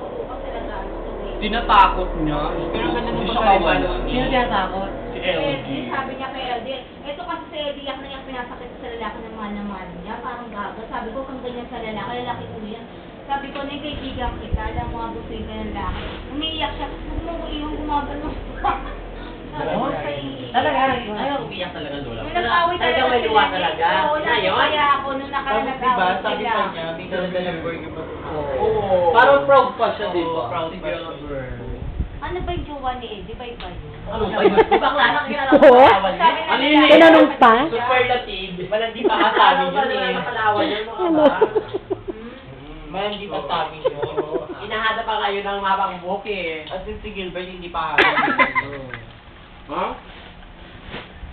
ako. Kasi nag-ano. Tinatakot niya. Pero ganun Hindi yung siya pagkaiba kawala. nun. Sino tinatakot? Si LG. LG. Sabi niya kay LG, ito kasi si LG, yak na yak pinasakit sa lalaki ng mahal na mahal niya. Parang gago. Sabi ko, kung ganyan sa lalaki ko yan. Sabi ko, na kaibigan kita, alam mo, abusin ka ng lalaki. Umiiyak siya, huwag mo iyong gumagano. Sabi ko, sa iiyak. Talaga, ayaw, umiyak talaga lola. May nag-away talaga may luwa talaga. Oo, Ayun. kaya ako nung Tapos nag-away diba, sabi sila. pa niya, may dala-dalang burger pa. Oo. Parang proud pa siya, di ba? Proud Si pa Girl siya. Girl. Ano ba yung jowa ni Eddie? Bye-bye. Ano ba yun? Bakla na kilala ko Oo? sa Sabi na Ano nila, yun eh? Tinanong pa? Superlative. Malandi pa kasabi yun eh. Nakalawan yun mga Ano? ba? Malandi pa sabi yun. Inahada pa kayo ng mabang buhok eh. At si Gilbert hindi pa Ha?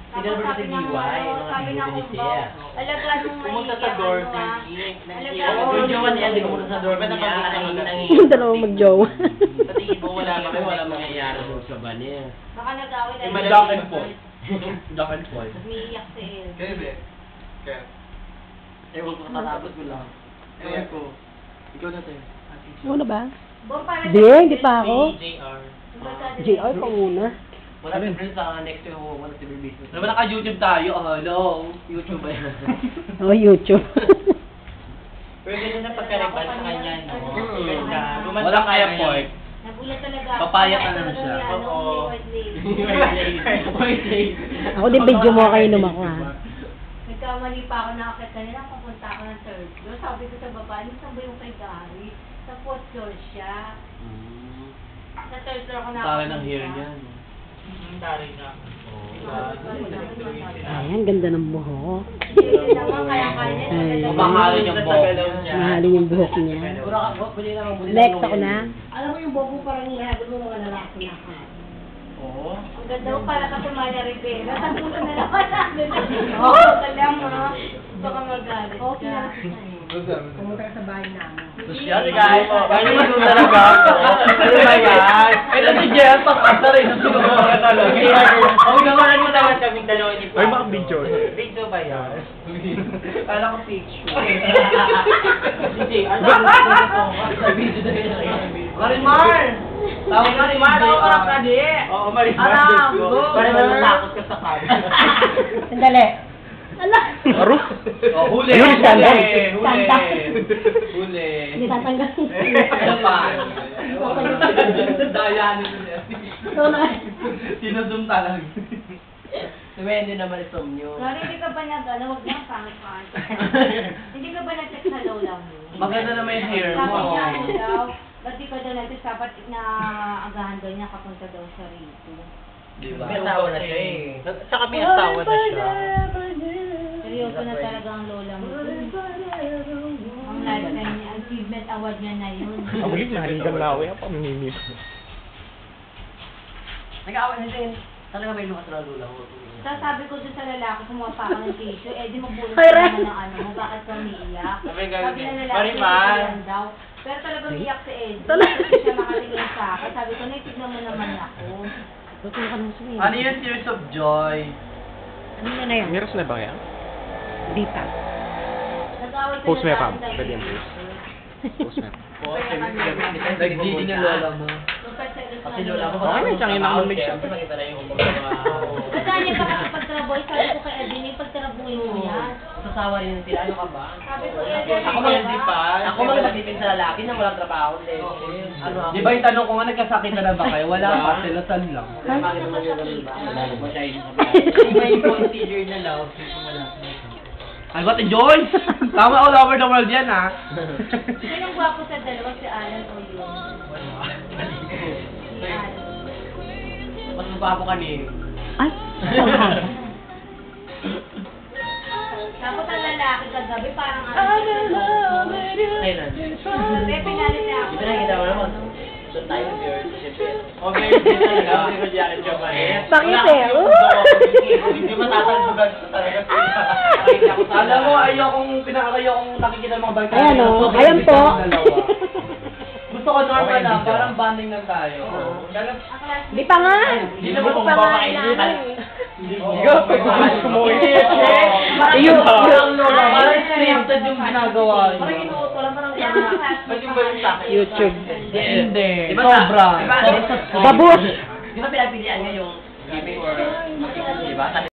Tapos Gilbert sabi si ng DY, ano, mga sabi ng binubuti umbaw, siya. alagaan mong Pumunta maigi sa ang door, ano, ah. Alagaan Oo, mong yung jowa niya, maigi. di pumunta sa dorm niya. Yung dalawang magjowa. Sa tingin mo wala Wala naman. mangyayari doon sa ban niya. Baka nag-away dahil Iba Jack and Paul. Jack and Paul. umiiyak si El. Kaya. Ewan ko, katapos ko lang. Ewan ko. Ikaw na tayo. Ano ba? Bom, parang Di, hindi pa ako. JR. JR pa muna. Wala difference sa next year ko, wala different business. Diba naka-YouTube tayo? Oh, hello. YouTube ba yan? Oh, YouTube. Pero ganyan na pagka-reban sa kanya, no? Ganda. Walang effort. Nagulat talaga ako. Papaya ka Talaga naman siya. yan, no? Oo. White lady. White lady. Ako din video mo kainom ako ha. Nagkamali pa ako nakakita kanila, papunta ako ng third floor. Sabi ko sa baba, saan ba yung kay Gary? Sa fourth floor siya. Sa third floor ako Tara ng hair niya. Dari na. Ayan, ganda ng buhok. Hindi naman kaya kanya. Ay. Mamahalin yung buhok. Mahalin yung buhok niya. Next ako na. Alam mo yung bobo parang hinahabol mo mga lalaki na ka. Oo. Ang ganda mo para ka Maria Rivera. Tampusan na naman natin. Oo, talang mo. Baka magalit ka. Pumunta ka sa bahay namin. Social guys. Ganyan yung talaga ako. Ano ba yan? Ito si Jeff, pakasa rin ang sinumara talaga. Ang naman mo naman kaming dalawa ni Ay, mga video. Video ba yan? Kala ko picture. Hindi, ano ba video na yun? Marimar! Tawag ka ni Mar, ako ka di. Oo, Marimar. Alam, let's go. go. Para na natakot ka sa camera. Sandali. Ala! Aro? Oh, huli. Ayun, sandal. Huli. Hindi tatanggal. Dapat. Dayanin nila. So na. Sinudum talaga. Si Wendy naman isom nyo. Sorry, hindi ka ba nag-ano? Huwag na, pangit. Hindi ka ba nag-text na lola mo? Maganda na may hair Sabi mo. niya, ano daw, ba't di ka daw nag-text? Dapat na agahan daw niya kapunta daw sa Rito. Diba? May asawa na siya eh. Saka may asawa na siya. Seryoso na talaga ang lola mo. Ang lifetime niya, achievement award niya na yun. Ang ulit nahaligang na ako yan, pamimimit. Nag-aaway na siya. Talaga may lukas na lula ko. Sabi ko dun sa lalaki, kumuha pa ako ng tissue, eh di magbulot Ay, ka Ren. naman ng ano mo, bakit ka umiiyak? Sabi Sabi na lalaki, Marimar. yan daw. Pero talagang umiiyak si Eddie. Hindi siya makatingin sa akin. Sabi ko, naitignan mo naman ako. Tutulong ka ng sumihin. Ano yung Tears of Joy? Ano na yan? Miras na ba yan? Di pa. Nag-away Post sila mo, Pam. sa akin Pwede dahil yan, dito. Post na. Nag-GD yung lola mo. Kasi lola ko. Okay, may siyang inakamig siya. Nakita na yung Saan niya pa kasi pagtraboy? Sabi ko kay Eddie, may pagtraboy mo yan. Sasawa rin sila. Ano ka ba? Sabi ko, Eddie, Ako ano mga ba? Ako mga nagtipin sa lalaki na walang trabaho. Ano ako? Di ba yung tanong ko nga nagkasakit na ba kayo? Wala pa, sila san lang. Bakit naman yun ang ba? Wala naman siya yun. May consider na love. Ano ba, Joyce? Tama all over the world yan, ha? Sinong gwapo sa dalawa, si Alan o yun? Si Alan. Mas magpapo ka ni. Ay! Tapos ang lalaki kagabi, parang Kailan? May pinalit na ako. Di ba nakita mo naman? Doon tayo mag-girl. Siyempre. Okay, talaga. Hindi ko diyan siya ba eh. Bakit eh? Hindi matatagpugan sa talaga sila. Alam mo, ayokong nakikita ng mga balik. Ayan o, ayan po. Gusto ko normal lang, parang bonding lang tayo. Di pa nga! Hindi naman kung papakainin. Yung- Parang scripted yung ginagawa niyo. Parang inuuto lang. Parang Ba't yung ba yung sa akin? YouTube. Hindi. Diba, Sobra. Diba, Sobra. Babus! Di ba pinapilian niya yung giving or diba?